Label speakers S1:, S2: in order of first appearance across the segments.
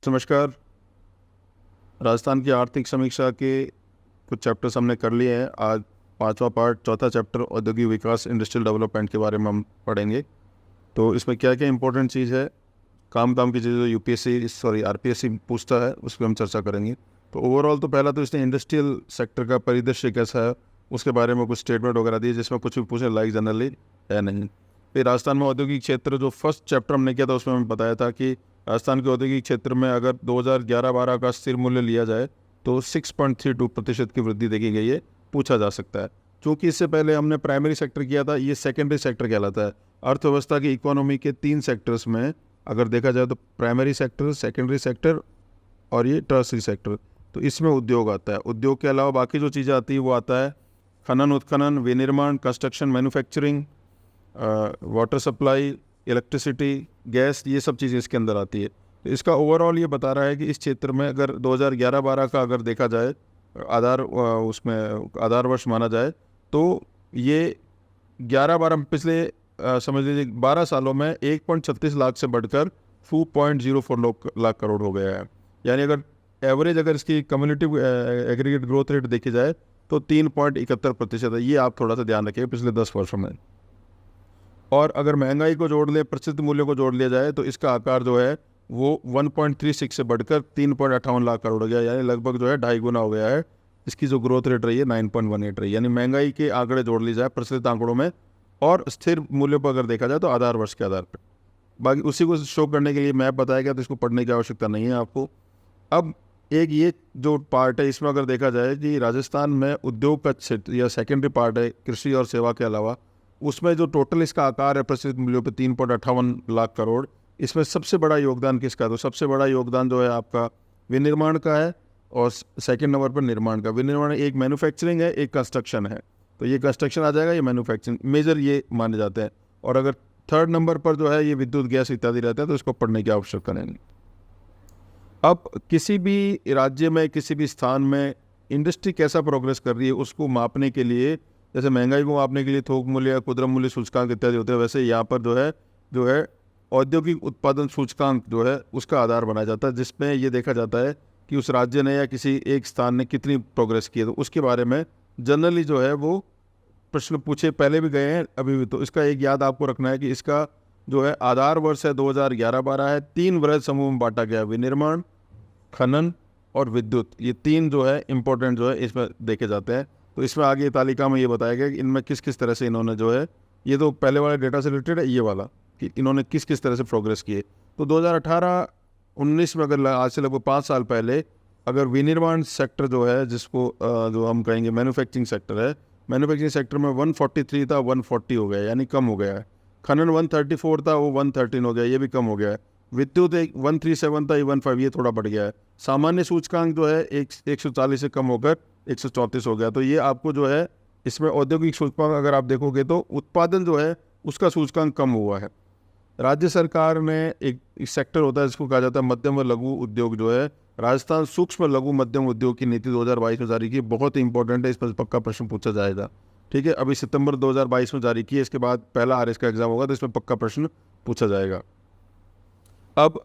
S1: नमस्कार। राजस्थान की आर्थिक समीक्षा के कुछ चैप्टर्स हमने कर लिए हैं। आज पांचवा पार्ट, चौथा चैप्टर औद्योगिक विकास, इंडस्ट्रियल डेवलपमेंट के बारे में हम पढ़ेंगे। तो इसमें क्या क्या इंपॉर्टेंट चीज़ है, काम की चीज़ जो यूपीएससी आरपीएससी पूछता है, उस पर हम चर्चा करेंगे। तो ओवरऑल तो पहला तो इसने इंडस्ट्रियल सेक्टर का परिदृश्य कैसा है उसके बारे में कुछ स्टेटमेंट वगैरह दिए, जिसमें कुछ भी पूछे लाइक जनरली है नहीं। फिर राजस्थान में औद्योगिक क्षेत्र, जो फर्स्ट चैप्टर हमने किया था उसमें हमें बताया था कि राजस्थान के औद्योगिक क्षेत्र में अगर 2011-12 का स्थिर मूल्य लिया जाए तो 6.32% की वृद्धि देखी गई है, पूछा जा सकता है। क्योंकि इससे पहले हमने प्राइमरी सेक्टर किया था, ये सेकेंडरी सेक्टर कहलाता है। अर्थव्यवस्था की इकोनॉमी के 3 सेक्टर्स में अगर देखा जाए तो प्राइमरी सेक्टर, सेकेंडरी सेक्टर और ये टर्सरी सेक्टर। तो इसमें उद्योग आता है। उद्योग के अलावा बाकी जो चीज़ें आती है वो आता है खनन उत्खनन, विनिर्माण, construction, manufacturing, water supply, electricity, gas, ये सब चीज़ें इसके अंदर आती है। तो इसका ओवरऑल ये बता रहा है कि इस क्षेत्र में अगर 2011-12 का अगर देखा जाए उसमें आधार वर्ष माना जाए तो ये 11-12 पिछले समझ लीजिए 12 सालों में 1.36 लाख से बढ़कर 2.04 लाख करोड़ हो गया है। यानी अगर एवरेज अगर इसकी कम्युनिटिव एग्रीगेट ग्रोथ रेट देखी जाए तो 3.71% है। ये आप थोड़ा सा ध्यान रखिए पिछले 10 वर्षों में। और अगर महंगाई को जोड़ ले, प्रचलित मूल्य को जोड़ लिया जाए तो इसका आकार जो है वो 1.36 से बढ़कर 3.58 लाख करोड़ हो गया। यानी लगभग जो है 2.5 गुना हो गया है। इसकी जो ग्रोथ रेट रही है 9.18 रही। यानी महंगाई के आंकड़े जोड़ ली जाए प्रचलित आंकड़ों में और स्थिर मूल्य पर अगर देखा जाए तो आधार वर्ष के आधार पर। बाकी उसी को शो करने के लिए मैप बताया गया, तो इसको पढ़ने की आवश्यकता नहीं है आपको। अब एक ये जो पार्ट है, इसमें अगर देखा जाए कि राजस्थान में उद्योग का क्षेत्र या सेकेंडरी पार्ट है कृषि और सेवा के अलावा, उसमें जो टोटल इसका आकार है प्रचलित मूल्यों पे 3.58 लाख करोड़। इसमें सबसे बड़ा योगदान किसका? तो सबसे बड़ा योगदान जो है आपका विनिर्माण का है और सेकंड नंबर पर निर्माण का। विनिर्माण एक मैन्युफैक्चरिंग है, एक कंस्ट्रक्शन है। तो ये कंस्ट्रक्शन आ जाएगा, ये मैन्युफैक्चरिंग मेजर ये माने जाते हैं। और अगर थर्ड नंबर पर जो है ये विद्युत, गैस इत्यादि रहता है, तो इसको पढ़ने की आवश्यकता नहीं। अब किसी भी राज्य में, किसी भी स्थान में इंडस्ट्री कैसा प्रोग्रेस कर रही है उसको मापने के लिए, जैसे महंगाई को मापने के लिए थोक मूल्य, खुदरा मूल्य सूचकांक इत्यादि होते हैं, वैसे यहाँ पर जो है औद्योगिक उत्पादन सूचकांक जो है उसका आधार बनाया जाता है, जिसमें ये देखा जाता है कि उस राज्य ने या किसी एक स्थान ने कितनी प्रोग्रेस की है। तो उसके बारे में जनरली जो है वो प्रश्न पूछे पहले भी गए हैं, अभी भी। तो इसका एक याद आपको रखना है कि इसका जो है आधार वर्ष है 2011-12 है। 3 वृहद समूह में बांटा गया है, विनिर्माण, खनन और विद्युत। ये 3 जो है इंपॉर्टेंट जो है इसमें देखे जाते हैं। तो इसमें आगे तालिका में ये बताया गया कि इनमें किस किस तरह से इन्होंने जो है, ये तो पहले वाले डेटा से रिलेटेड है, ये वाला कि इन्होंने किस किस तरह से प्रोग्रेस किए। तो 2018-19 में अगर आज से लगभग 5 साल पहले अगर विनिर्माण सेक्टर जो है, जिसको जो हम कहेंगे मैन्युफैक्चरिंग सेक्टर है, मैन्युफैक्चरिंग सेक्टर में 143 था, 140 हो गया, यानी कम हो गया है। खनन 134 था, वो 113 हो गया, ये भी कम हो गया है। विद्युत 137 था, 15, ये थोड़ा बढ़ गया है। सामान्य सूचकांक जो है 140 से कम होकर 134 हो गया। तो ये आपको जो है इसमें औद्योगिक सूचकांक अगर आप देखोगे तो उत्पादन जो है उसका सूचकांक कम हुआ है। राज्य सरकार ने एक सेक्टर होता है जिसको कहा जाता है मध्यम व लघु उद्योग, जो है राजस्थान सूक्ष्म लघु मध्यम उद्योग की नीति 2022 में जारी की। बहुत ही इंपॉर्टेंट है, इस पर पक्का प्रश्न पूछा जाएगा। ठीक है, अभी सितंबर 2022 में जारी की है, इसके बाद पहला आरएस का एग्जाम होगा, तो इसमें पक्का प्रश्न पूछा जाएगा। अब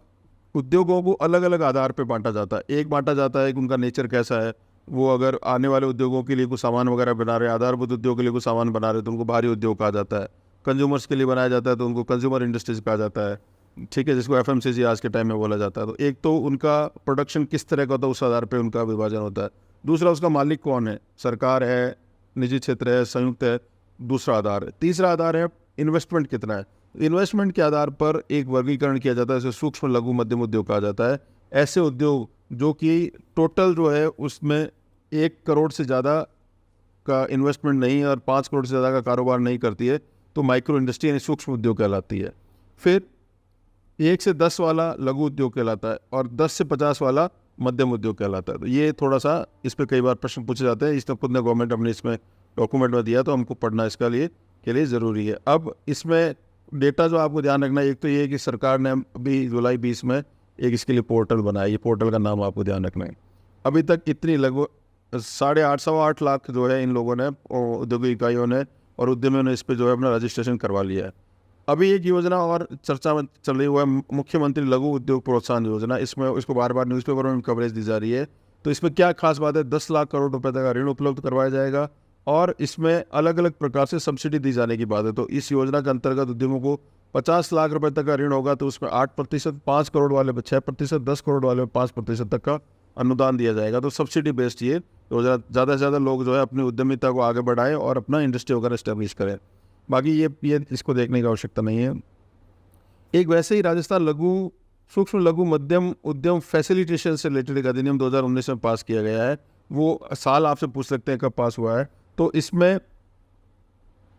S1: उद्योगों को अलग अलग आधार पर बांटा जाता है। एक बांटा जाता है कि उनका नेचर कैसा है, वो अगर आने वाले उद्योगों के लिए कुछ सामान वगैरह बना रहे हैं, आधारभूत उद्योग के लिए कुछ सामान बना रहे हैं, तो उनको भारी उद्योग कहा जाता है। कंज्यूमर्स के लिए बनाया जाता है तो उनको कंज्यूमर इंडस्ट्रीज कहा जाता है। ठीक है, जिसको एफएमसीजी आज के टाइम में बोला जाता है। तो एक तो उनका प्रोडक्शन किस तरह का होता है, उस आधार पर उनका विभाजन होता है। दूसरा, उसका मालिक कौन है, सरकार है, निजी क्षेत्र है, संयुक्त है, दूसरा आधार है। तीसरा आधार है इन्वेस्टमेंट कितना है। इन्वेस्टमेंट के आधार पर एक वर्गीकरण किया जाता है, इसे सूक्ष्म लघु मध्यम उद्योग कहा जाता है। ऐसे उद्योग जो कि टोटल जो है उसमें 1 करोड़ से ज़्यादा का इन्वेस्टमेंट नहीं है और 5 करोड़ से ज़्यादा का कारोबार नहीं करती है, तो माइक्रो इंडस्ट्री यानी सूक्ष्म उद्योग कहलाती है। फिर 1 से 10 वाला लघु उद्योग कहलाता है और 10 से 50 वाला मध्यम उद्योग कहलाता है। तो ये थोड़ा सा इस पर कई बार प्रश्न पूछे जाते हैं। इसने खुद ने गवर्नमेंट अपने इसमें डॉक्यूमेंट में दिया, तो हमको पढ़ना इसका के लिए ज़रूरी है। अब इसमें डेटा जो आपको ध्यान रखना है, एक तो ये है कि सरकार ने अभी जुलाई 20 में एक इसके लिए पोर्टल बनाया। ये पोर्टल का नाम आपको ध्यान रखना है। अभी तक इतनी लगभग 8.5 लाख जो है इन लोगों ने, औद्योगिक इकाइयों ने और उद्यमियों ने इस पर जो है अपना रजिस्ट्रेशन करवा लिया है। अभी एक योजना और चर्चा में चल रही हुआ है, मुख्यमंत्री लघु उद्योग प्रोत्साहन योजना। इसमें इसको बार बार न्यूज़पेपर में कवरेज दी जा रही है। तो इसमें क्या खास बात है, 10 लाख करोड़ रुपए तक का ऋण उपलब्ध करवाया जाएगा और इसमें अलग अलग प्रकार से सब्सिडी दी जाने की बात है। तो इस योजना के अंतर्गत उद्यमों को 50 लाख रुपए तक का ऋण होगा, तो उसमें 8%, 5 करोड़ वाले में 6%, 10 करोड़ वाले में 5% तक का अनुदान दिया जाएगा। तो सब्सिडी बेस्ड ये तो ज़्यादा से ज़्यादा लोग जो है अपनी उद्यमिता को आगे बढ़ाएं और अपना इंडस्ट्री वगैरह स्टैब्लिश करें। बाकी ये इसको देखने की आवश्यकता नहीं है। एक वैसे ही राजस्थान सूक्ष्म लघु मध्यम उद्यम फैसिलिटेशन से रिलेटेड एक अधिनियम 2019 में पास किया गया है। वो साल आपसे पूछ सकते हैं कब पास हुआ है। तो इसमें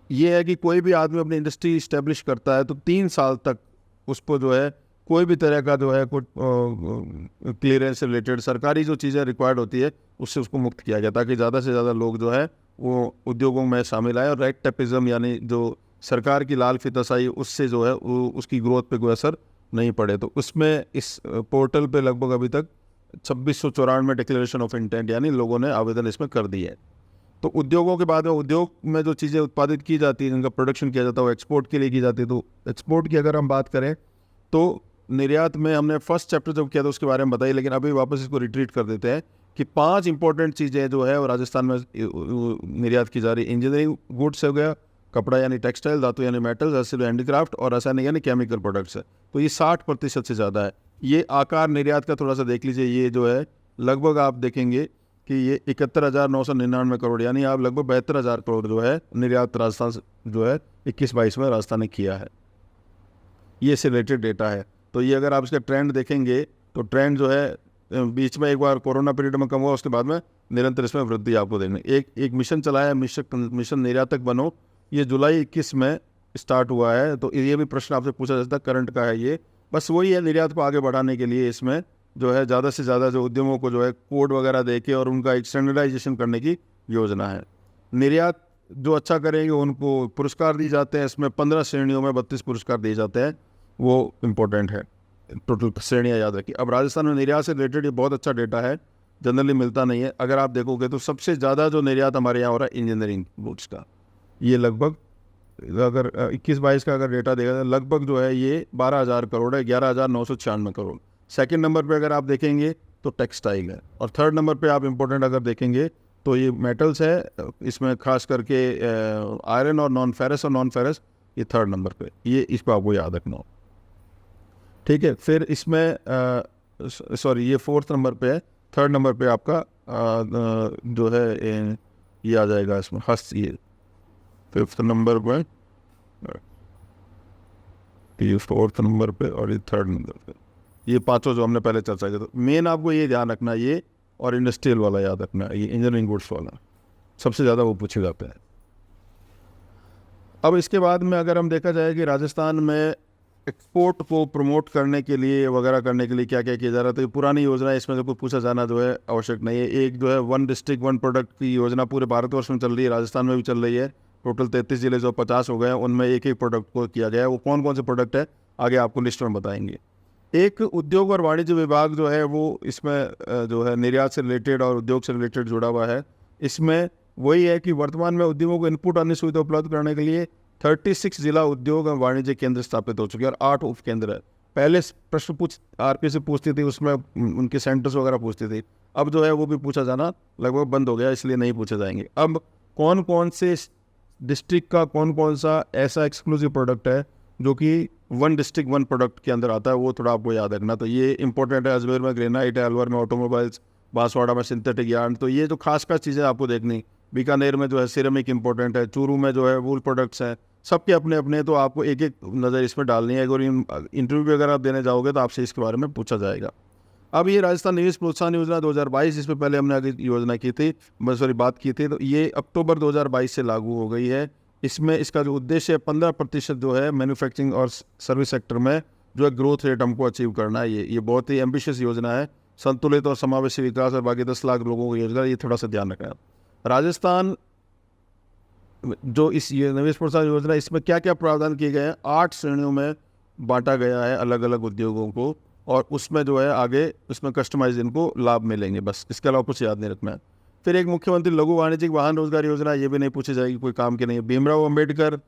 S1: यह है कि कोई भी आदमी अपनी इंडस्ट्री इस्टेब्लिश करता है तो 3 साल तक उसको जो है कोई भी तरह का जो है कुछ क्लियरेंस से रिलेटेड सरकारी जो चीज़ें रिक्वायर्ड होती है उससे उसको मुक्त किया गया, ताकि ज़्यादा से ज़्यादा लोग जो है वो उद्योगों में शामिल आए और रेड टेपिज्म यानी जो सरकार की लाल फीताशाही उससे जो है वो उसकी ग्रोथ पे कोई असर नहीं पड़े। तो उसमें इस पोर्टल पे लगभग अभी तक 2694 डिक्लेरेशन ऑफ इंटेंट यानी लोगों ने आवेदन इसमें कर दिए है। तो उद्योगों के बाद में उद्योग में जो चीज़ें उत्पादित की जाती है, जिनका प्रोडक्शन किया जाता है, वो एक्सपोर्ट के लिए की जाती है। तो एक्सपोर्ट की अगर हम बात करें तो निर्यात में हमने फर्स्ट चैप्टर जब किया था उसके बारे में बताई, लेकिन अभी वापस इसको रिट्रीट कर देते हैं कि 5 इंपॉर्टेंट चीज़ें जो है वो राजस्थान में निर्यात की जा रही है। इंजीनियरिंग गुड्स हो गया, कपड़ा यानी टेक्सटाइल, धातु यानी मेटल्स, हस्तशिल्प हैंडीक्राफ्ट और रासायनिक यानी केमिकल प्रोडक्ट्स है। तो ये 60% से ज़्यादा है। ये आकार निर्यात का थोड़ा सा देख लीजिए, ये जो है लगभग आप देखेंगे कि ये 71,999 करोड़ यानी आप लगभग 72,000 करोड़ जो है निर्यात राजस्थान जो है 21-22 में राजस्थान ने किया है। ये इससे रिलेटेड डेटा है। तो ये अगर आप इसका ट्रेंड देखेंगे तो ट्रेंड जो है बीच में एक बार कोरोना पीरियड में कम हुआ, उसके बाद में निरंतर इसमें वृद्धि आपको देखने। एक मिशन चलाया, मिशन निर्यातक बनो, ये जुलाई 21 में स्टार्ट हुआ है। तो ये भी प्रश्न आपसे पूछा जा सकता है, करंट का है ये। बस वही है, निर्यात को आगे बढ़ाने के लिए इसमें जो है ज़्यादा से ज़्यादा जो उद्यमों को जो है कोड वगैरह दे के और उनका एक स्टैंडर्डाइजेशन करने की योजना है। निर्यात जो अच्छा करेंगे उनको पुरस्कार दिए जाते हैं। इसमें 15 श्रेणियों में 32 पुरस्कार दिए जाते हैं, वो इम्पोर्टेंट है। टोटल श्रेणियाँ याद रखिए। अब राजस्थान में निर्यात से रिलेटेड ये बहुत अच्छा डेटा है, जनरली मिलता नहीं है। अगर आप देखोगे तो सबसे ज़्यादा जो निर्यात हमारे यहाँ हो रहा है इंजीनियरिंग गुड्स का, ये लगभग अगर 21-22 का अगर डेटा देखा जाए लगभग जो है ये 12,000 करोड़ है, 11,996 करोड़। सेकंड नंबर पे अगर आप देखेंगे तो टेक्सटाइल है और थर्ड नंबर पे आप इम्पोर्टेंट अगर देखेंगे तो ये मेटल्स है। इसमें खास करके आयरन और नॉन फेरस ये थर्ड नंबर पे, ये इसको आपको याद रखना हो, ठीक है। फिर इसमें ये फोर्थ नंबर पे है। थर्ड नंबर पे आपका जो है ये आ जाएगा इसमें ये फिफ्थ नंबर पे, ये फोर्थ नंबर पे और ये थर्ड नंबर पे, ये पांचों जो हमने पहले चर्चा किया। तो मेन आपको ये ध्यान रखना, ये और इंडस्ट्रियल वाला याद रखना, ये इंजीनियरिंग गुड्स वाला सबसे ज़्यादा वो पूछे जाते हैं। अब इसके बाद में अगर हम देखा जाए कि राजस्थान में एक्सपोर्ट को प्रमोट करने के लिए वगैरह करने के लिए क्या क्या किया जा रहा है, तो ये पुरानी योजना है, इसमें से कुछ पूछा जाना जो है आवश्यक नहीं है। एक जो है 1 डिस्ट्रिक्ट 1 प्रोडक्ट की योजना पूरे भारतवर्ष में चल रही है, राजस्थान में भी चल रही है। टोटल 33 जिले जो 50 हो गए हैं, उनमें एक एक प्रोडक्ट को किया गया है। वो कौन कौन से प्रोडक्ट है आगे आपको लिस्ट में बताएंगे। एक उद्योग और वाणिज्य विभाग जो है वो इसमें जो है निर्यात से रिलेटेड और उद्योग से रिलेटेड जुड़ा हुआ है। इसमें वही है कि वर्तमान में उद्यमों को इनपुट अन्य सुविधा उपलब्ध कराने के लिए 36 जिला उद्योग और वाणिज्य केंद्र स्थापित हो चुके हैं और 8 उप केंद्र है। पहले प्रश्न आरपी से पूछती थी, उसमें उनके सेंटर्स वगैरह पूछती थी, अब जो है वो भी पूछा जाना लगभग बंद हो गया, इसलिए नहीं पूछे जाएंगे। अब कौन कौन से डिस्ट्रिक्ट का कौन कौन सा ऐसा एक्सक्लूसिव प्रोडक्ट है जो कि 1 डिस्ट्रिक्ट 1 प्रोडक्ट के अंदर आता है, वो थोड़ा आपको याद रखना। तो ये इंपॉर्टेंट है। अजमेर में ग्रेनाइट है, अलवर में ऑटोमोबाइल्स, बांसवाड़ा में सिंथेटिक यार्न। तो ये जो खास चीज़ें आपको देखनी। बीकानेर में जो है सिरेमिक इंपॉर्टेंट है, चूरू में जो है वूल प्रोडक्ट्स हैं, सबके अपने अपने। तो आपको एक एक नज़र इसमें डालनी है। अगर इंटरव्यू अगर आप देने जाओगे तो आपसे इसके बारे में पूछा जाएगा। अब ये राजस्थान निवेश प्रोत्साहन योजना 2022, इसमें पहले हमने आगे योजना की थी, बात की थी, तो ये अक्टूबर 2022 से लागू हो गई है। इसमें इसका जो उद्देश्य है 15% जो है मैन्युफैक्चरिंग और सर्विस सेक्टर में जो है ग्रोथ रेट हमको अचीव करना है। ये बहुत ही एम्बिशियस योजना है, संतुलित और समावेशी विकास और बाकी 10 लाख लोगों की योजना, ये थोड़ा सा ध्यान रखना है। राजस्थान जो इस निवेश प्रोत्साहन योजना, इसमें क्या क्या प्रावधान किए गए हैं, 8 श्रेणियों में बांटा गया है अलग अलग उद्योगों को, और उसमें जो है आगे उसमें कस्टमाइज इनको लाभ मिलेंगे। बस इसके अलावा कुछ याद नहीं रखना है। फिर एक मुख्यमंत्री लघु वाणिज्यिक वाहन रोजगार योजना, ये भी नहीं पूछी जाएगी, कोई काम की नहीं है। भीमराव अंबेडकर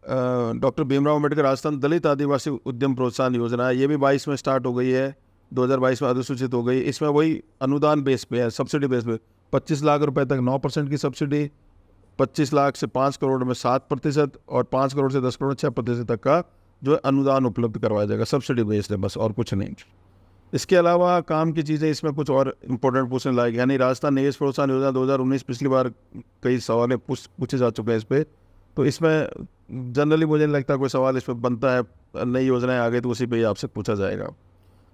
S1: डॉक्टर भीमराव अम्बेडकर राजस्थान दलित आदिवासी उद्यम प्रोत्साहन योजना है, ये भी 22 में स्टार्ट हो गई है, 2022 में अधिसूचित हो गई। इसमें वही अनुदान बेस पे है, सब्सिडी बेस पे 25 लाख रुपए तक 9% की सब्सिडी, 25 लाख से 5 करोड़ में 7% और 5 करोड़ से 10 करोड़ 6% तक का जो है अनुदान उपलब्ध करवाया जाएगा। सब्सिडी बेस्ड है बस, और कुछ नहीं। इसके अलावा काम की चीज़ें इसमें कुछ और इम्पोर्टेंट पूछने लायक, यानी राजस्थान निवेश प्रोत्साहन योजना 2019, पिछली बार कई सवाल पूछे जा चुके हैं इस पर, तो इसमें जनरली मुझे नहीं लगता कोई सवाल इसमें बनता है, नई योजनाएं आ गई तो उसी पे ही आपसे पूछा जाएगा।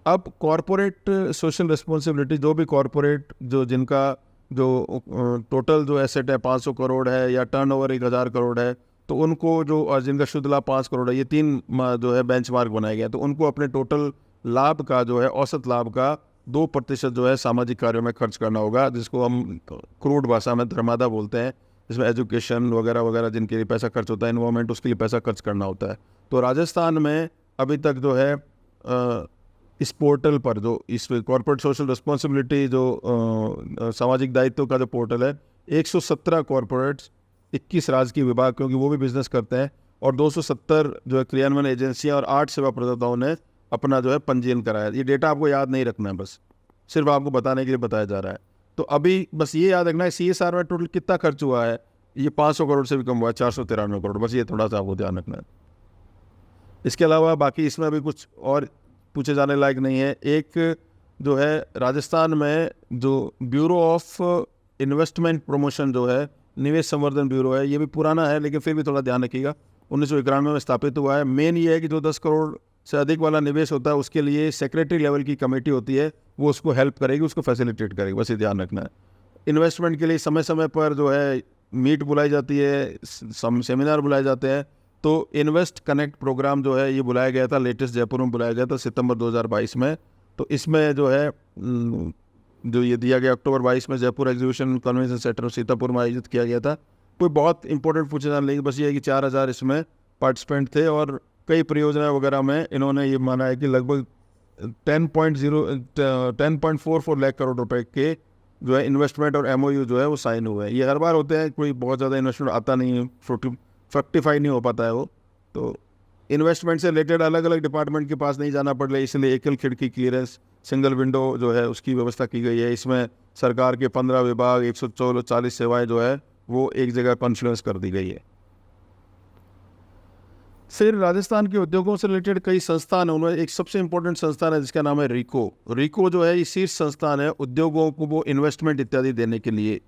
S1: अब कॉरपोरेट सोशल रिस्पॉन्सिबिलिटी, जो भी कॉरपोरेट जो जिनका जो टोटल जो एसेट है 500 करोड़ है या टर्नओवर 1000 करोड़ है, तो उनको जो, और जिनका शुद्ध लाभ 5 करोड़ है, ये 3 जो है बेंचमार्क बनाए गए हैं, तो उनको अपने टोटल लाभ का जो है, औसत लाभ का 2% जो है सामाजिक कार्यों में खर्च करना होगा, जिसको हम क्रूड भाषा में धर्मादा बोलते हैं, जिसमें एजुकेशन वगैरह वगैरह जिनके लिए पैसा खर्च होता है, इन्वायरमेंट, उसके लिए पैसा खर्च करना होता है। तो राजस्थान में अभी तक जो है इस पोर्टल पर, जो इस कॉर्पोरेट सोशल रिस्पॉन्सिबिलिटी जो सामाजिक दायित्व का जो पोर्टल है, 117 कॉर्पोरेट्स, 21 राजकीय विभाग, क्योंकि वो भी बिजनेस करते हैं, और 270 जो है क्रियान्वयन एजेंसियां और 8 सेवा प्रदाताओं ने अपना जो है पंजीयन कराया। ये डेटा आपको याद नहीं रखना है, बस सिर्फ आपको बताने के लिए बताया जा रहा है। तो अभी बस ये याद रखना है CSR में टोटल कितना खर्च हुआ है, ये 500 करोड़ से भी कम हुआ है, 493 करोड़, बस ये थोड़ा सा आपको ध्यान रखना है। इसके अलावा बाकी इसमें अभी कुछ और पूछे जाने लायक नहीं है। एक जो है राजस्थान में जो ब्यूरो ऑफ इन्वेस्टमेंट प्रमोशन जो है, निवेश संवर्धन ब्यूरो है, ये भी पुराना है लेकिन फिर भी थोड़ा ध्यान रखिएगा, 1991 में स्थापित हुआ है। मेन ये है कि जो 10 करोड़ से अधिक वाला निवेश होता है उसके लिए सेक्रेटरी लेवल की कमेटी होती है, वो उसको हेल्प करेगी, उसको फैसिलिटेट करेगी, बस ये ध्यान रखना है। इन्वेस्टमेंट के लिए समय समय पर जो है मीट बुलाई जाती है, सेमिनार बुलाए जाते हैं। तो इन्वेस्ट कनेक्ट प्रोग्राम जो है ये बुलाया गया था, लेटेस्ट जयपुर में बुलाया गया था सितंबर 2022 में। तो इसमें जो है जो ये दिया गया, अक्टूबर 22 में Jaipur exhibition convention centre Sitapur में आयोजित किया गया था। कोई बहुत इंपॉर्टेंट पूछे जाने लगे, बस ये है कि 4000 इसमें पार्टिसिपेंट थे, और कई परियोजनाएं वगैरह में इन्होंने ये माना है कि लगभग 10.44 लाख करोड़ रुपए के जो है इन्वेस्टमेंट और MOU जो है वो साइन हुए हैं। ये हर बार होते हैं, कोई बहुत ज़्यादा इन्वेस्टमेंट आता नहीं है, फ्रक्टिफाई नहीं हो पाता है वो। तो इन्वेस्टमेंट से रिलेटेड अलग अलग डिपार्टमेंट के पास नहीं जाना पड़ रहा है, इसलिए एकल खिड़की क्लियरेंस, सिंगल विंडो जो है उसकी व्यवस्था की गई है। इसमें सरकार के 15 विभाग, 140 सेवाएं जो है वो एक जगह कॉन्फ्लुएंस कर दी गई है। फिर राजस्थान के उद्योगों से रिलेटेड कई संस्थान है, उनमें एक सबसे इंपॉर्टेंट संस्थान है जिसका नाम है रीको। रीको जो है ये शीर्ष संस्थान है उद्योगों को वो इन्वेस्टमेंट इत्यादि देने के लिए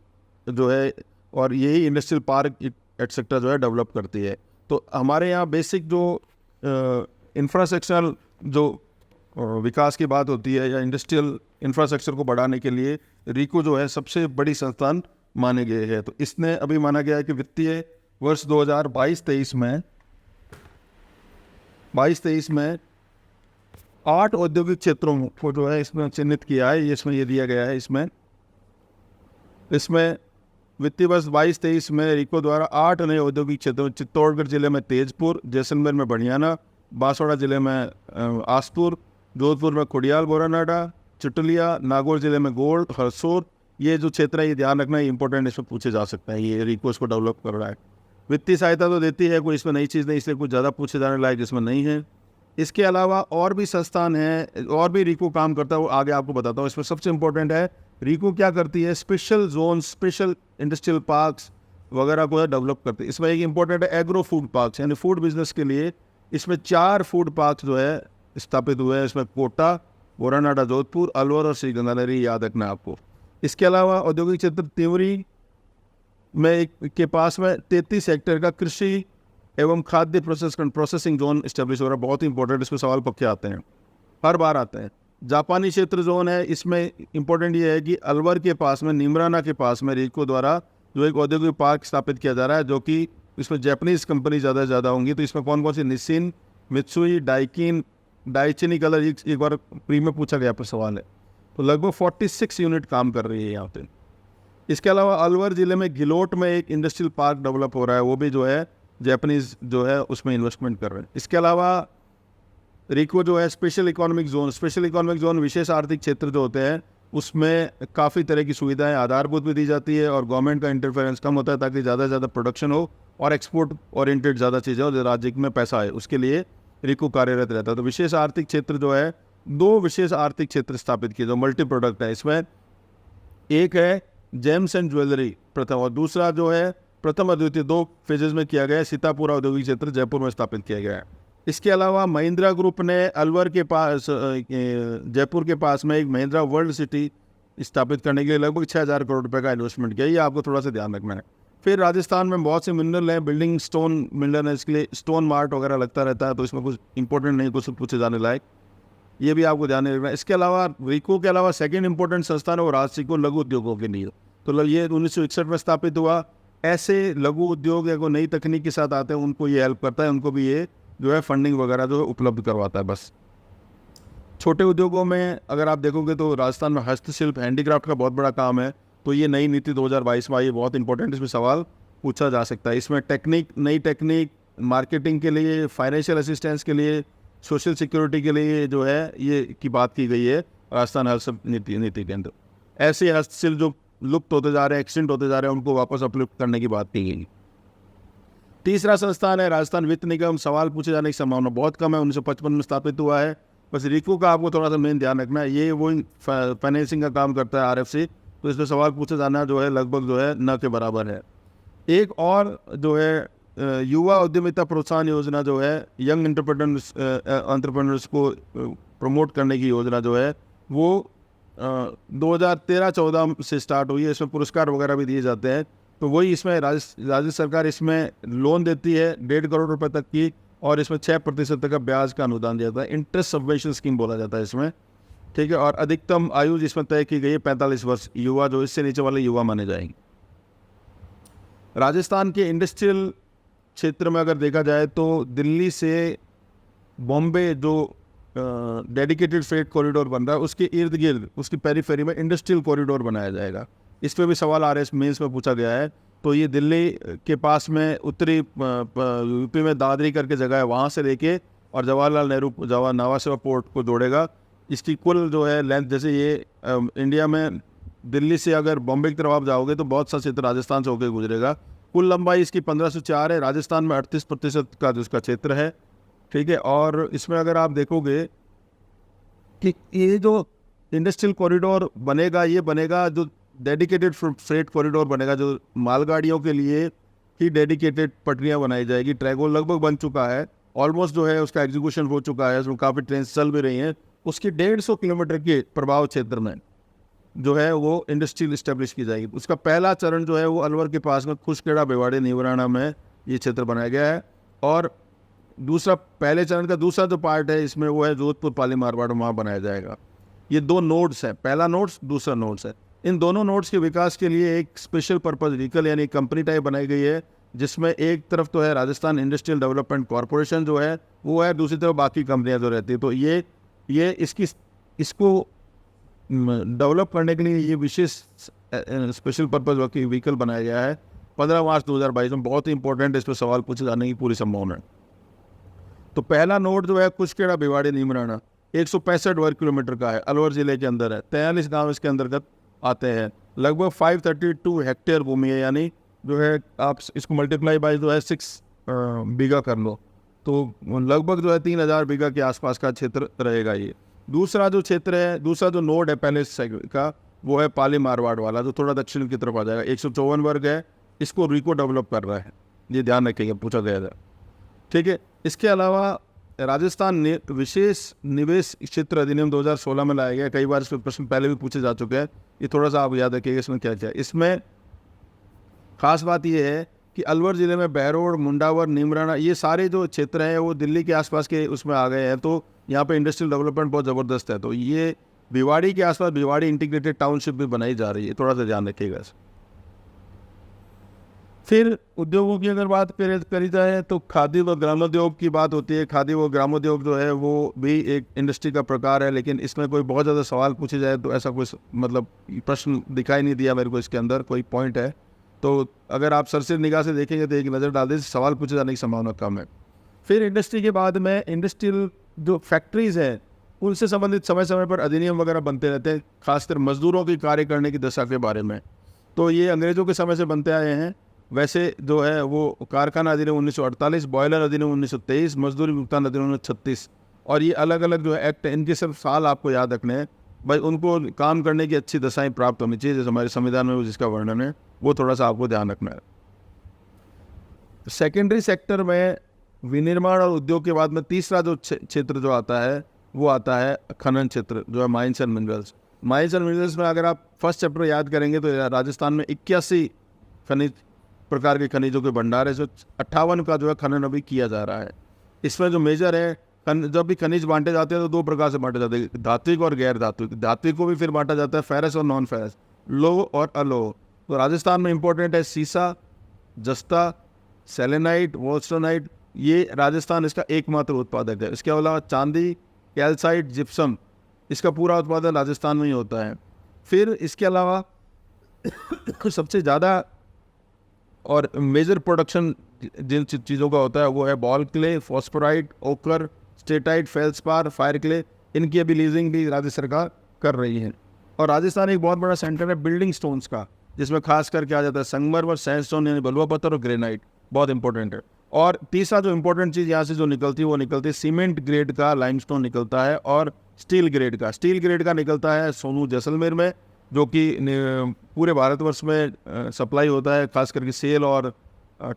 S1: जो है, और यही इंडस्ट्रियल पार्क एटसेट्रा जो है डेवलप करती है। तो हमारे यहाँ बेसिक जो इंफ्रास्ट्रक्चरल जो विकास की बात होती है या इंडस्ट्रियल इंफ्रास्ट्रक्चर को बढ़ाने के लिए रीको जो है सबसे बड़ी संस्थान माने गए हैं। तो इसने अभी माना गया है कि वित्तीय वर्ष 2022-23 में 8 औद्योगिक क्षेत्रों को जो है इसमें चिन्हित किया है, इसमें ये दिया गया है। इसमें वित्तीय वर्ष 22-23 में रीको द्वारा 8 नए औद्योगिक क्षेत्रों, चित्तौड़गढ़ जिले में तेजपुर, जैसलमेर में बढ़ियाना, बांसवाड़ा जिले में आसपुर, जोधपुर में खुडियाल बोरानाडा, चिटलिया, नागौर जिले में गोल्ड, हरसोर, ये जो क्षेत्र है ये ध्यान रखना है, इंपॉर्टेंट, इसमें पूछे जा सकते हैं। ये रीको इसको डेवलप कर रहा है। वित्तीय सहायता तो देती है, कोई इसमें नई चीज़ नहीं, इसलिए कुछ ज़्यादा पूछे जाने लायक इसमें नहीं है। इसके अलावा और भी संस्थान हैं, और भी रीको काम करता है, वो आगे आपको बताता हूँ। इसमें सबसे इंपॉर्टेंट है रीको क्या करती है, special zone, special industrial parks वगैरह को डेवलप करती है। इसमें एक इंपॉर्टेंट है एग्रो फूड पार्क्स, यानी फूड बिजनेस के लिए इसमें 4 फूड पार्क्स जो है स्थापित हुए हैं। इसमें कोटा, बोरानाडा, जोधपुर, अलवर और श्रीगंगानगरी, याद रखना है आपको। इसके अलावा औद्योगिक क्षेत्र तिवरी में के पास में 33 हेक्टेयर का कृषि एवं खाद्य प्रोसेसिंग जोन इस्टेब्लिश हो रहा है। बहुत ही इंपॉर्टेंट, इसमें सवाल पक्के आते हैं, हर बार आते हैं। जापानी क्षेत्र जोन है, इसमें इंपॉर्टेंट ये है कि अलवर के पास में, निमराना के पास में रीको द्वारा जो एक औद्योगिक पार्क स्थापित किया जा रहा है, जो कि इसमें जापानीज़ कंपनी ज़्यादा से ज़्यादा होंगी। तो इसमें कौन कौन सी, निसिन, मित्सुई, डाइकिन, डाइचिनी कलर, एक बार प्री में पूछा गया पर सवाल है। तो लगभग 46 यूनिट काम कर रही है यहाँ पे। इसके अलावा अलवर जिले में गिलोट में एक इंडस्ट्रियल पार्क डेवलप हो रहा है, वो भी जो है जापानीज़ जो है उसमें इन्वेस्टमेंट कर रहे हैं। इसके अलावा रीको जो है स्पेशल इकोनॉमिक जोन विशेष आर्थिक क्षेत्र जो होते हैं उसमें काफ़ी तरह की सुविधाएं आधारभूत भी दी जाती है और गवर्नमेंट का इंटरफेरेंस कम होता है ताकि ज़्यादा से ज़्यादा प्रोडक्शन हो और एक्सपोर्ट ओरिएंटेड ज़्यादा चीज़ें और राज्य में पैसा आए, उसके लिए रिको कार्यरत रहता है। तो विशेष आर्थिक क्षेत्र जो है, 2 विशेष आर्थिक क्षेत्र स्थापित किए जो मल्टी प्रोडक्ट है। इसमें एक है जेम्स एंड ज्वेलरी प्रथम, और दूसरा जो है प्रथम अद्वितीय 2 फेजेज में किया गया है। सीतापुरा औद्योगिक क्षेत्र जयपुर में स्थापित किया गया है। इसके अलावा महिंद्रा ग्रुप ने अलवर के पास जयपुर के पास में एक महिंद्रा वर्ल्ड सिटी स्थापित करने के लिए लगभग 6,000 करोड़ रुपए का इन्वेस्टमेंट किया। ये आपको थोड़ा सा ध्यान रखना है। फिर राजस्थान में बहुत से मिनरल हैं, बिल्डिंग स्टोन मिनरल है, इसके लिए स्टोन मार्ट वगैरह लगता रहता है, तो इसमें कुछ इंपॉर्टेंट नहीं, कुछ पूछे जाने लायक, ये भी आपको ध्यान रखना है। इसके अलावा रिको के अलावा सेकेंड इंपॉर्टेंट संस्थान है वो राष्ट्रीय लघु उद्योगों के लिए, तो ये 1961 में स्थापित हुआ। ऐसे लघु उद्योग या कोई नई तकनीक के साथ आते हैं उनको ये हेल्प करता है, उनको भी ये जो है फंडिंग वगैरह जो है उपलब्ध करवाता है। बस छोटे उद्योगों में अगर आप देखोगे तो राजस्थान में हस्तशिल्प हैंडीक्राफ्ट का बहुत बड़ा काम है, तो ये नई नीति 2022 में आई है, बहुत इंपॉर्टेंट, इसमें सवाल पूछा जा सकता है। इसमें नई टेक्निक मार्केटिंग के लिए, फाइनेंशियल असिस्टेंस के लिए, सोशल सिक्योरिटी के लिए जो है ये की बात की गई है राजस्थान हस्तशिल्प नीति के अंदर। ऐसे हस्तशिल्प जो लुप्त होते जा रहे हैं, एक्सटेंट होते जा रहे हैं, उनको वापस अपलिफ्ट करने की बात की गई। तीसरा संस्थान है राजस्थान वित्त निगम। सवाल पूछे जाने की संभावना बहुत कम है, 1955 में स्थापित हुआ है। बस रिको का आपको थोड़ा सा मेन ध्यान रखना है, ये वो फाइनेंसिंग का काम करता है RFC, तो इसमें सवाल पूछे जाना जो है लगभग जो है न के बराबर है। एक और जो है युवा उद्यमिता प्रोत्साहन योजना जो है, यंग एंटरप्रेन्योर्स को प्रमोट करने की योजना जो है वो 2013-14 से स्टार्ट हुई है। इसमें पुरस्कार वगैरह भी दिए जाते हैं, तो वही इसमें राज्य सरकार इसमें लोन देती है 1.5 करोड़ रुपए तक की, और इसमें 6% तक का ब्याज का अनुदान दिया जाता है। इंटरेस्ट सबवेंशन स्कीम बोला जाता है इसमें, ठीक है। और अधिकतम आयु जिसमें तय की गई है 45 वर्ष, युवा जो इससे नीचे वाले युवा माने जाएंगे। राजस्थान के इंडस्ट्रियल क्षेत्र में अगर देखा जाए तो दिल्ली से बॉम्बे जो डेडिकेटेड फ्रेट कॉरिडोर बन रहा है, उसके इर्द गिर्द उसकी पेरीफेरी में इंडस्ट्रियल कॉरिडोर बनाया जाएगा। इस पर भी सवाल RS मेंस में पूछा गया है। तो ये दिल्ली के पास में उत्तरी यूपी में दादरी करके जगह है, वहाँ से लेके और जवाहरलाल नेहरू नवा सेवा पोर्ट को जोड़ेगा। इसकी कुल जो है लेंथ, जैसे ये इंडिया में दिल्ली से अगर बॉम्बे की तरफ आप जाओगे तो बहुत सा क्षेत्र राजस्थान से होकर गुजरेगा। कुल लंबाई इसकी 1504 है, राजस्थान में 38% का जो इसका क्षेत्र है, ठीक है। और इसमें अगर आप देखोगे कि ये जो इंडस्ट्रियल कॉरिडोर बनेगा, ये बनेगा जो डेडिकेटेड फ्रेट कॉरिडोर बनेगा, जो मालगाड़ियों के लिए ही डेडिकेटेड पटरियां बनाई जाएगी। ट्रैको लगभग बन चुका है, ऑलमोस्ट जो है उसका एग्जीक्यूशन हो चुका है, उसमें काफ़ी ट्रेन चल भी रही हैं। उसकी 150 किलोमीटर के प्रभाव क्षेत्र में जो है वो इंडस्ट्रियल इस्टेब्लिश की जाएगी। उसका पहला चरण जो है वो अलवर के पास में खुशखेड़ा भिवाड़ी नीवराना में ये क्षेत्र बनाया गया है। और दूसरा, पहले चरण का दूसरा जो पार्ट है इसमें वो है जोधपुर पाली मारवाड़, वहाँ बनाया जाएगा। ये 2 नोड्स हैं, पहला नोड्स, दूसरा नोड्स है। इन दोनों नोड्स के विकास के लिए एक स्पेशल पर्पज व्हीकल यानी कंपनी टाइप बनाई गई है, जिसमें एक तरफ तो है राजस्थान इंडस्ट्रियल डेवलपमेंट कॉरपोरेशन जो है वो है, दूसरी तरफ बाकी कंपनियां जो रहती है। तो ये इसको डेवलप करने के लिए ये विशेष स्पेशल पर्पज व्हीकल बनाया गया है 15 मार्च 2022 में। बहुत ही इंपॉर्टेंट, इस पर सवाल पूछे जाने की पूरी संभावना है। तो पहला नोड जो है कुशखेड़ा भिवाड़ी नीमराना 165 वर्ग किलोमीटर का है, अलवर जिले के अंदर है। 43 गांव इसके अंतर्गत आते हैं। लगभग 532 हेक्टेयर भूमि है, यानी जो है आप इसको मल्टीप्लाई बाय जो है 6 बीघा कर लो, तो लगभग जो है 3000 बीघा के आसपास का क्षेत्र रहेगा ये। दूसरा जो क्षेत्र है, दूसरा जो नोड है पहले का, वो है पाली मारवाड़ वाला, जो थोड़ा दक्षिण की तरफ आ जाएगा। 154 वर्ग है, इसको रिको डेवलप कर रहा है, ये ध्यान रखिएगा, पूछा गया था, ठीक है। इसके अलावा राजस्थान विशेष निवेश क्षेत्र अधिनियम 2016 में लाया गया। कई बार इस पर प्रश्न पहले भी पूछे जा चुके हैं, ये थोड़ा सा आप याद रखिएगा इसमें क्या क्या है। इसमें खास बात ये है कि अलवर ज़िले में बहरोड, मुंडावर, नीमराना, ये सारे जो क्षेत्र हैं वो दिल्ली के आसपास के उसमें आ गए हैं, तो यहाँ पे इंडस्ट्रियल डेवलपमेंट बहुत ज़बरदस्त है। तो ये भिवाड़ी के आसपास भिवाड़ी इंटीग्रेटेड टाउनशिप भी बनाई जा रही है, थोड़ा सा ध्यान रखिएगा। फिर उद्योगों की अगर बात करी जाए तो खादी व ग्रामोद्योग की बात होती है। खादी व ग्रामोद्योग जो है वो भी एक इंडस्ट्री का प्रकार है, लेकिन इसमें कोई बहुत ज़्यादा सवाल पूछे जाए तो ऐसा कोई मतलब प्रश्न दिखाई नहीं दिया मेरे को इसके अंदर कोई पॉइंट है। तो अगर आप सरसरी निगाह से देखेंगे तो एक नज़र डाल दें, सवाल पूछे जाने की संभावना कम है। फिर इंडस्ट्री के बाद में इंडस्ट्रियल जो फैक्ट्रीज़ हैं उनसे संबंधित समय समय पर अधिनियम वगैरह बनते रहते हैं, खासकर मजदूरों की कार्य करने की दशा के बारे में। तो ये अंग्रेज़ों के समय से बनते आए हैं। वैसे जो है वो कारखाना अधिनियम 1948, बॉयलर अधिनियम 1923, मजदूरी भुगतान अधिनियम 1936, और ये अलग अलग जो है एक्ट, इनके सिर्फ साल आपको याद रखने हैं भाई। उनको काम करने की अच्छी दशाएं प्राप्त होनी चाहिए, जैसे हमारे संविधान में जिसका वर्णन है, वो थोड़ा सा आपको ध्यान रखना है। सेकेंडरी सेक्टर में विनिर्माण और उद्योग के बाद में तीसरा जो क्षेत्र जो आता है वो आता है खनन क्षेत्र, जो है mines and minerals. Mines and minerals में अगर आप फर्स्ट चैप्टर याद करेंगे तो राजस्थान में 81 खनिज प्रकार के खनिजों के भंडार है, जो 58 का जो है खनन अभी किया जा रहा है। इसमें जो मेजर है, जब भी खनिज बांटे जाते हैं तो दो प्रकार से बांटे जाते हैं, धात्विक और गैर धात्विक। धात्विक को भी फिर बांटा जाता है फेरस और नॉन फेरस, लोह और अलोह। तो राजस्थान में इंपॉर्टेंट है सीसा, जस्ता, सेलेनाइट, वोल्स्टोनाइट, ये राजस्थान इसका एकमात्र उत्पादक है। इसके अलावा चांदी, कैल्साइट, जिप्सम, इसका पूरा उत्पादन राजस्थान में ही होता है। फिर इसके अलावा सबसे ज़्यादा और मेजर प्रोडक्शन जिन चीज़ों का होता है वो है बॉल क्ले, फॉस्फोराइट, ओकर, स्टेटाइट, फेल्सपार, फायर क्ले। इनकी अभी लीजिंग भी राज्य सरकार कर रही है। और राजस्थान एक बहुत बड़ा सेंटर है बिल्डिंग स्टोन्स का, जिसमें खास करके आ जाता है संगमरमर, सैंडस्टोन यानी बलुआ पत्थर और ग्रेनाइट, बहुत इंपॉर्टेंट है। और तीसरा जो इंपॉर्टेंट चीज़ यहाँ से जो निकलती है वो निकलती है सीमेंट ग्रेड का लाइमस्टोन निकलता है, और स्टील ग्रेड का निकलता है सोनू जैसलमेर में, जो कि पूरे भारतवर्ष में सप्लाई होता है, खास करके सेल और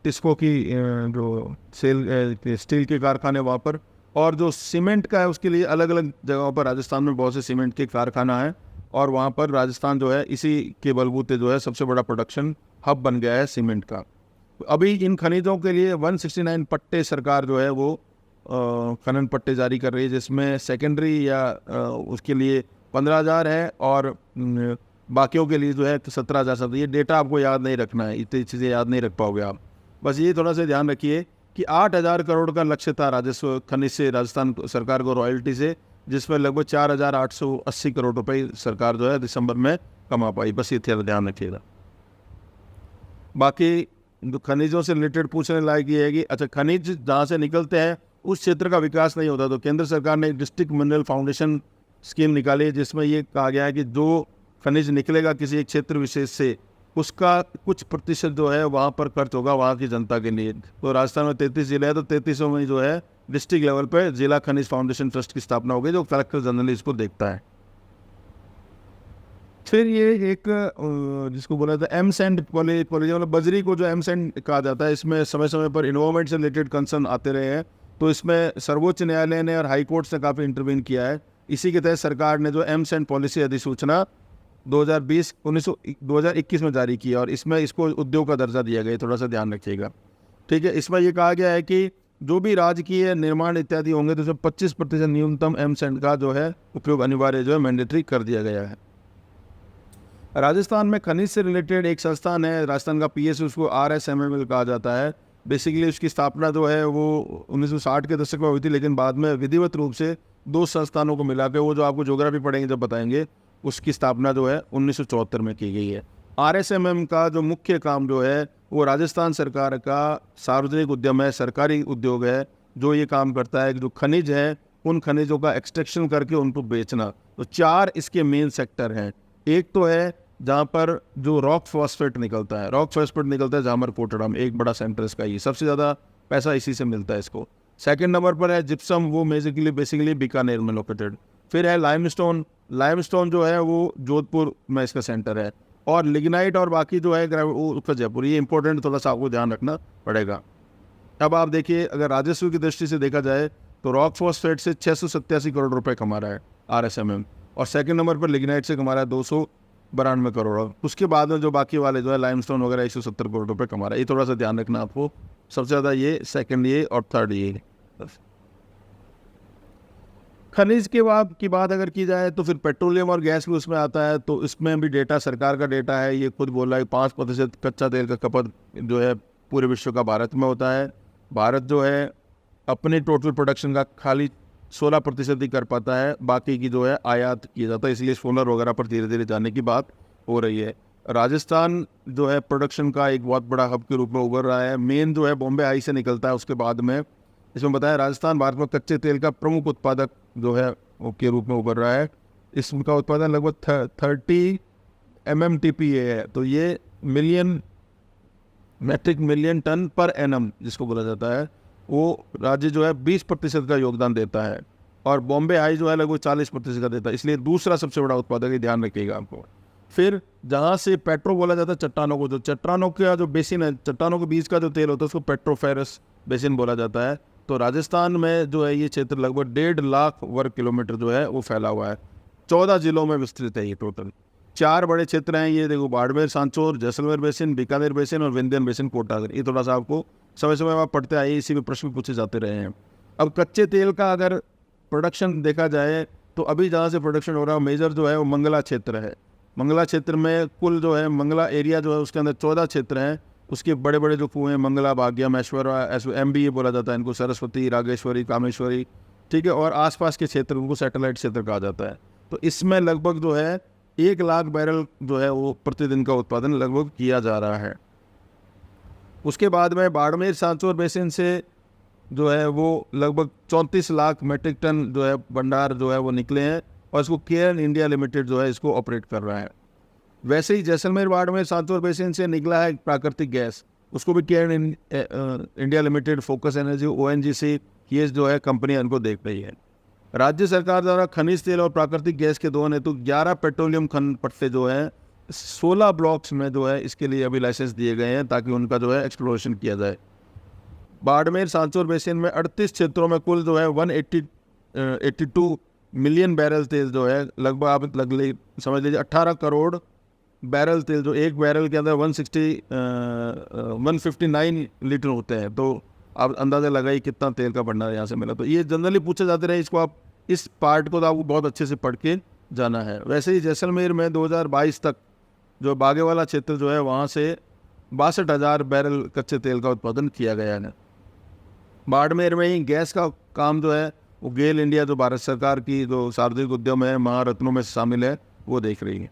S1: टिस्को की जो सेल स्टील के कारखाने वहाँ पर। और जो सीमेंट का है उसके लिए अलग अलग जगहों पर राजस्थान में बहुत से सीमेंट के कारखाना है, और वहाँ पर राजस्थान जो है इसी के बलबूते जो है सबसे बड़ा प्रोडक्शन हब बन गया है सीमेंट का। अभी इन खनिजों के लिए 169 पट्टे सरकार जो है वो खनन पट्टे जारी कर रही है, जिसमें सेकेंडरी या उसके लिए 15,000 है, और बाकियों के लिए जो है 17,000। ये डेटा आपको याद नहीं रखना है, इतनी चीज़ें याद नहीं रख पाओगे आप। बस ये थोड़ा सा ध्यान रखिए कि 8,000 करोड़ का लक्ष्य था राजस्व खनिज से राजस्थान सरकार को रॉयल्टी से, जिसमें लगभग 4,880 करोड़ रुपए सरकार जो है दिसंबर में कमा पाई। बस ये थोड़ा ध्यान रखिएगा। बाकी जो खनिजों से रिलेटेड पूछने लायक ये है कि अच्छा, खनिज जहाँ से निकलते हैं उस क्षेत्र का विकास नहीं होता, तो केंद्र सरकार ने डिस्ट्रिक्ट मिनरल फाउंडेशन स्कीम निकाली है, जिसमें ये कहा गया है कि जो खनिज निकलेगा किसी एक क्षेत्र विशेष से, उसका कुछ प्रतिशत जो है वहाँ पर खर्च होगा वहाँ की जनता के लिए। तो राजस्थान में 33 जिले हैं, तो 33 में जो है डिस्ट्रिक्ट लेवल पर जिला खनिज फाउंडेशन ट्रस्ट की स्थापना होगी, जो कलेक्टर जनरल इसको देखता है। फिर ये एक जिसको बोला था एम सैंड पॉलिसी, मतलब बजरी को जो एम सैंड कहा जाता है, इसमें समय समय पर इन्वायरमेंट से रिलेटेड कंसर्न आते रहे हैं, तो इसमें सर्वोच्च न्यायालय ने और हाई कोर्ट ने काफ़ी इंटरवीन किया है। इसी के तहत सरकार ने जो एम सैंड पॉलिसी अधिसूचना 2021 में जारी की है, और इसमें इसको उद्योग का दर्जा दिया गया है, थोड़ा सा ध्यान रखिएगा। ठीक है, इसमें यह कहा गया है कि जो भी राजकीय निर्माण इत्यादि होंगे तो उसमें 25% न्यूनतम एम सैंड का जो है उपयोग अनिवार्य जो है मैंडेटरी कर दिया गया है। राजस्थान में खनिज से रिलेटेड एक संस्थान है राजस्थान का PSU, उसको RSMML कहा जाता है। बेसिकली उसकी स्थापना जो है वो 1960 के दशक में हुई थी, लेकिन बाद में विधिवत रूप से 2 संस्थानों को मिला के, वो जो आपको ज्योग्राफी पढ़ेंगे जब बताएंगे, उसकी स्थापना जो है 1974 में की गई है। RSMM का जो मुख्य काम जो है वो राजस्थान सरकार का सार्वजनिक उद्यम है, सरकारी उद्योग है, जो ये काम करता है कि जो खनिज है उन खनिजों का एक्सट्रैक्शन करके उनको बेचना। तो 4 इसके मेन सेक्टर हैं। एक तो है जहाँ पर जो रॉक फॉस्फेट निकलता है, जामर कोटड़म, एक बड़ा सेंटर इसका, ये सबसे ज़्यादा पैसा इसी से मिलता है इसको। सेकंड नंबर पर है जिप्सम, वो बेसिकली बीकानेर में लोकेटेड। फिर है लाइमस्टोन जो है वो जोधपुर में इसका सेंटर है, और लिग्नाइट और बाकी जो है वो उसका जयपुर। ये इंपॉर्टेंट थोड़ा सा आपको ध्यान रखना पड़ेगा। अब आप देखिए, अगर राजस्व की दृष्टि से देखा जाए तो रॉक फॉस्फेट से 687 करोड़ रुपए कमा रहा है RSMM, और सेकंड नंबर पर लिग्नाइट से कमा रहा है 292 करोड़। उसके बाद में जो बाकी वाले जो है लाइमस्टोन वगैरह 170 करोड़ रुपए कमा रहा है। ये थोड़ा सा ध्यान रखना आपको, सबसे ज़्यादा ये सेकंड ये और थर्ड ये। खनिज के बाद की बात अगर की जाए तो फिर पेट्रोलियम और गैस भी उसमें आता है। तो इसमें भी डेटा सरकार का डेटा है, ये खुद बोल रहा है 5% कच्चा तेल का खपत जो है पूरे विश्व का भारत में होता है। भारत जो है अपने टोटल प्रोडक्शन का खाली 16% ही कर पाता है, बाकी की जो है आयात किया जाता है, इसलिए सोलर वगैरह पर धीरे धीरे जाने की बात हो रही है। राजस्थान जो है प्रोडक्शन का एक बहुत बड़ा हब के रूप में उभर रहा है। मेन जो है बॉम्बे आई से निकलता है। उसके बाद में इसमें बताया राजस्थान भारत में कच्चे तेल का प्रमुख उत्पादक जो है के रूप में उभर रहा है। इसका उत्पादन लगभग 30 MMTPA है। तो ये metric million ton per annum जिसको बोला जाता है, वो राज्य जो है 20% का योगदान देता है, और बॉम्बे हाई जो है लगभग 40% का देता है, इसलिए दूसरा सबसे बड़ा उत्पादक है, ध्यान रखिएगा आपको। फिर जहाँ से पेट्रो बोला जाता है चट्टानों को, जो चट्टानों का जो बेसिन है, चट्टानों के बीच का जो तेल होता है उसको पेट्रोफेरस बेसिन बोला जाता है। तो राजस्थान में जो है ये क्षेत्र लगभग 1.5 लाख वर्ग किलोमीटर जो है वो फैला हुआ है, 14 जिलों में विस्तृत है ये टोटल। 4 बड़े क्षेत्र हैं ये, देखो, बाड़मेर, सांचौर, जैसलमेर बेसिन, बीकानेर बेसिन और विंध्यन बेसिन, कोटा। ये थोड़ा सा आपको समय समय में आप पढ़ते आए, इसी में प्रश्न पूछे जाते रहे हैं। अब कच्चे तेल का अगर प्रोडक्शन देखा जाए तो अभी जहाँ से प्रोडक्शन हो रहा है मेजर जो है वो मंगला क्षेत्र है। मंगला क्षेत्र में कुल जो है मंगला एरिया जो है उसके अंदर 14 क्षेत्र हैं, उसके बड़े बड़े जो कुएँ हैं, मंगला, भाग्यम, ऐश्वर्या, MBA बोला जाता है इनको, सरस्वती, रागेश्वरी, कामेश्वरी, ठीक है, और आसपास के क्षेत्र उनको सैटेलाइट क्षेत्र कहा जाता है। तो इसमें लगभग जो है 1 लाख बैरल जो है वो प्रतिदिन का उत्पादन लगभग किया जा रहा है। उसके बाद में बाड़मेर सांचौर बेसिन से जो है वो लगभग 34 लाख मेट्रिक टन जो है भंडार जो है वो निकले हैं, और इसको केयर इंडिया लिमिटेड जो है इसको ऑपरेट कर रहा है। वैसे ही जैसलमेर बाड़मेर सांचौर बेसिन से निकला है प्राकृतिक गैस, उसको भी care India limited, focus energy, ONGC, ये जो है कंपनी इनको देख रही है। राज्य सरकार द्वारा खनिज तेल और प्राकृतिक गैस के दोहन हेतु 11 पेट्रोलियम खनन पट्टे जो है 16 ब्लॉक्स में जो है इसके लिए अभी लाइसेंस दिए गए हैं, ताकि उनका जो है एक्सप्लोरेशन किया जाए। बाड़मेर सांचौर बेसिन में 38 क्षेत्रों में कुल जो है 182 मिलियन बैरल तेल जो है, लगभग आप समझ लीजिए 18 करोड़ बैरल तेल, जो एक बैरल के अंदर 159 लीटर होते हैं। तो आप अंदाज़ा लगाइए कितना तेल का भंडार यहाँ से मिला। तो ये जनरली पूछे जाते रहे, इसको आप इस पार्ट को तो आपको बहुत अच्छे से पढ़ के जाना है। वैसे ही जैसलमेर में 2022 तक जो बागेवाला क्षेत्र जो है वहाँ से 62,000 बैरल कच्चे तेल का उत्पादन किया गया है। बाड़मेर में ही गैस का काम जो है वो गेल इंडिया, जो भारत सरकार की जो सार्वजनिक उद्यम है, महारत्नों में शामिल है, वो देख रही है।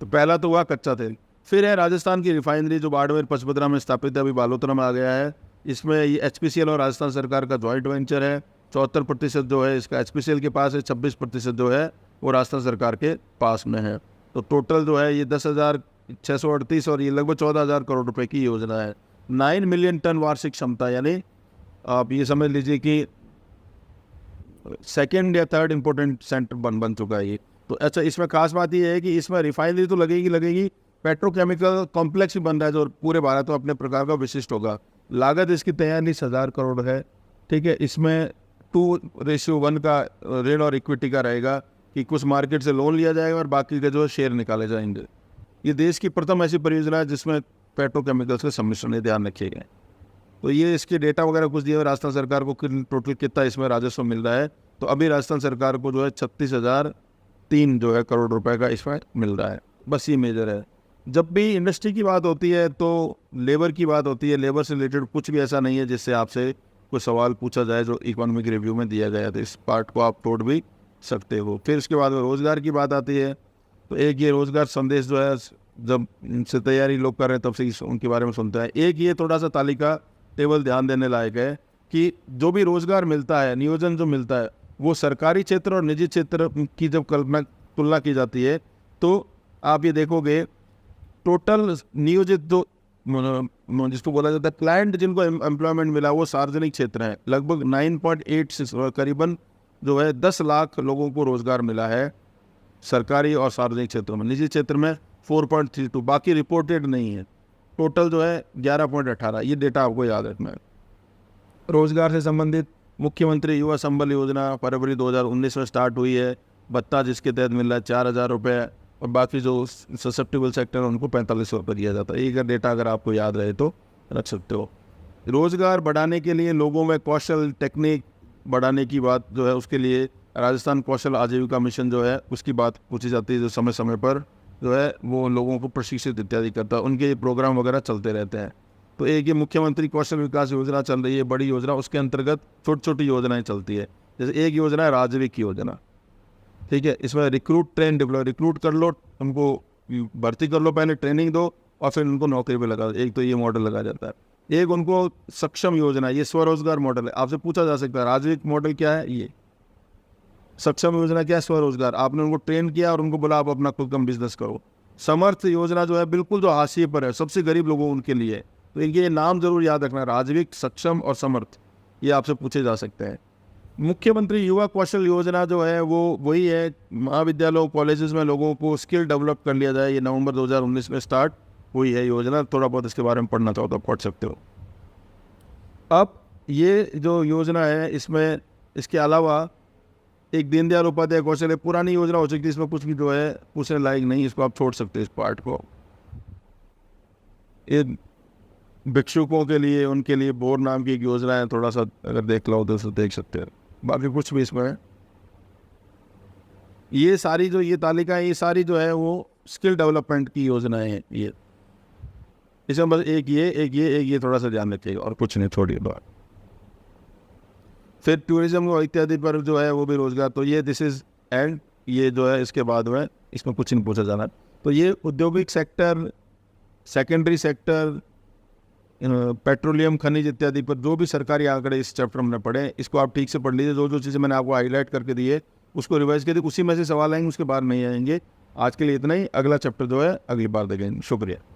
S1: तो पहला तो हुआ कच्चा तेल। फिर है राजस्थान की रिफाइनरी जो बाड़मेर पचपदरा में स्थापित है, अभी बालोतरा में आ गया है। इसमें ये HPCL और राजस्थान सरकार का जॉइंट वेंचर है। 74% जो है इसका HPCL के पास है, 26% जो है वो राजस्थान सरकार के पास में है। तो टोटल जो है ये 10,638 और ये लगभग 14,000 करोड़ रुपए की योजना है। 9 मिलियन टन वार्षिक क्षमता, यानी आप ये समझ लीजिए कि सेकेंड या थर्ड इम्पोर्टेंट सेंटर बन चुका है ये। तो अच्छा, इसमें खास बात ये है कि इसमें रिफाइनरी तो लगेगी, पेट्रोकेमिकल कॉम्प्लेक्स भी बन रहा है जो पूरे भारत में अपने प्रकार का विशिष्ट होगा। लागत इसकी 43,000 करोड़ है, ठीक है। इसमें 2:1 का ऋण और इक्विटी का रहेगा, कि कुछ मार्केट से लोन लिया जाएगा और बाकी के जो है शेयर निकाले जाएंगे। ये देश की प्रथम ऐसी परियोजना है जिसमें पेट्रोकेमिकल्स के सम्मिश्रण ध्यान रखे गए। तो ये इसके डेटा वगैरह कुछ दिए हुए, राजस्थान सरकार को टोटल कितना इसमें राजस्व मिल रहा है। तो अभी राजस्थान सरकार को जो है 36,003 जो है करोड़ रुपए का इसमें मिल रहा है। बस ये मेजर है। जब भी इंडस्ट्री की बात होती है तो लेबर की बात होती है। लेबर से रिलेटेड कुछ भी ऐसा नहीं है जिससे आपसे कोई सवाल पूछा जाए जो इकोनॉमिक रिव्यू में दिया गया। तो इस पार्ट को आप तोड़ भी सकते हो। फिर इसके बाद रोज़गार की बात आती है। तो एक ये रोज़गार संदेश जो है, जब इनसे तैयारी लोग कर रहे हैं तब से उनके बारे में सुनते हैं। एक ये थोड़ा सा तालिका टेबल ध्यान देने लायक है कि जो भी रोज़गार मिलता है, नियोजन जो मिलता है, वो सरकारी क्षेत्र और निजी क्षेत्र की जब तुलना की जाती है तो आप ये देखोगे टोटल नियोजित जो जिसको बोला जाता है क्लाइंट जिनको एम्प्लॉयमेंट मिला वो सार्वजनिक क्षेत्र है। लगभग 9.86 करीबन जो है 10 लाख लोगों को रोज़गार मिला है सरकारी और सार्वजनिक क्षेत्रों में। निजी क्षेत्र में 4.32, बाकी रिपोर्टेड नहीं है। टोटल जो है 11.18। ये डेटा आपको याद रखना है। रोज़गार से संबंधित मुख्यमंत्री युवा संबल योजना फरवरी 2019 में स्टार्ट हुई है। भत्ता जिसके तहत मिल रहा है 4,000 रुपये और बाकी जो ससेप्टेबल सेक्टर है उनको 4500 रुपये दिया जाता है। ये डेटा अगर आपको याद रहे तो रख सकते हो। रोज़गार बढ़ाने के लिए लोगों में कौशल टेक्निक बढ़ाने की बात जो है, उसके लिए राजस्थान कौशल आजीविका मिशन जो है उसकी बात पूछी जाती है, जो समय समय पर जो है वो लोगों को प्रशिक्षित इत्यादि करता है। उनके प्रोग्राम वगैरह चलते रहते हैं। तो एक ये मुख्यमंत्री कौशल विकास योजना चल रही है, बड़ी योजना। उसके अंतर्गत छोटी छोटी योजनाएं चलती है। जैसे एक योजना है राजविक योजना, ठीक है। इसमें रिक्रूट ट्रेन डेवलप, रिक्रूट कर लो, उनको भर्ती कर लो, पहले ट्रेनिंग दो और फिर उनको नौकरी पे लगा दो। एक तो ये मॉडल लगाया जाता है। एक उनको सक्षम योजना, ये स्वरोजगार मॉडल है। आपसे पूछा जा सकता है राजविक मॉडल क्या है। ये सक्षम योजना क्या है? स्वरोजगार, आपने उनको ट्रेन किया और उनको बोला आप अपना खुद का बिजनेस करो। समर्थ योजना जो है बिल्कुल जो हाशिए पर है, सबसे गरीब लोगों उनके लिए है। तो इनके ये नाम जरूर याद रखना, राजविक, सक्षम और समर्थ, ये आपसे पूछे जा सकते हैं। मुख्यमंत्री युवा कौशल योजना जो है वो वही है, महाविद्यालयों कॉलेजेस में लोगों को स्किल डेवलप कर लिया जाए। ये नवंबर 2019 में स्टार्ट हुई है योजना, थोड़ा बहुत इसके बारे में पढ़ना चाहो तो पढ़ सकते हो। अब ये जो योजना है इसमें इसके अलावा एक दीनदयाल उपाध्याय कौशल है, पुरानी योजना हो सकती है, इसमें कुछ भी जो है पूछने लायक नहीं, इसको आप छोड़ सकते हैं इस पार्ट को। ये भिक्षुकों के लिए, उनके लिए बोर नाम की एक योजना है, थोड़ा सा अगर देख लो तो देख सकते हैं, बाकी कुछ भी इसमें है। ये सारी जो ये तालिका है, ये सारी जो है वो स्किल डेवलपमेंट की योजनाएं हैं। ये इसमें बस एक ये थोड़ा सा ध्यान रखिएगा और कुछ नहीं, थोड़ी बात। फिर टूरिज्म और इत्यादि पर जो है वो भी रोजगार, तो ये दिस इज एंड, ये जो है इसके बाद में इसमें कुछ नहीं पूछा जाना। तो ये औद्योगिक सेक्टर, सेकेंडरी सेक्टर, पेट्रोलियम, खनिज इत्यादि पर जो भी सरकारी आंकड़े इस चैप्टर में पढ़े, इसको आप ठीक से पढ़ लीजिए। जो जो चीज़ें मैंने आपको हाईलाइट करके दी है उसको रिवाइज कर दी, उसी में से सवाल आएंगे, उसके बाद नहीं आएंगे। आज के लिए इतना ही, अगला चैप्टर जो है अगली बार देखेंगे। शुक्रिया।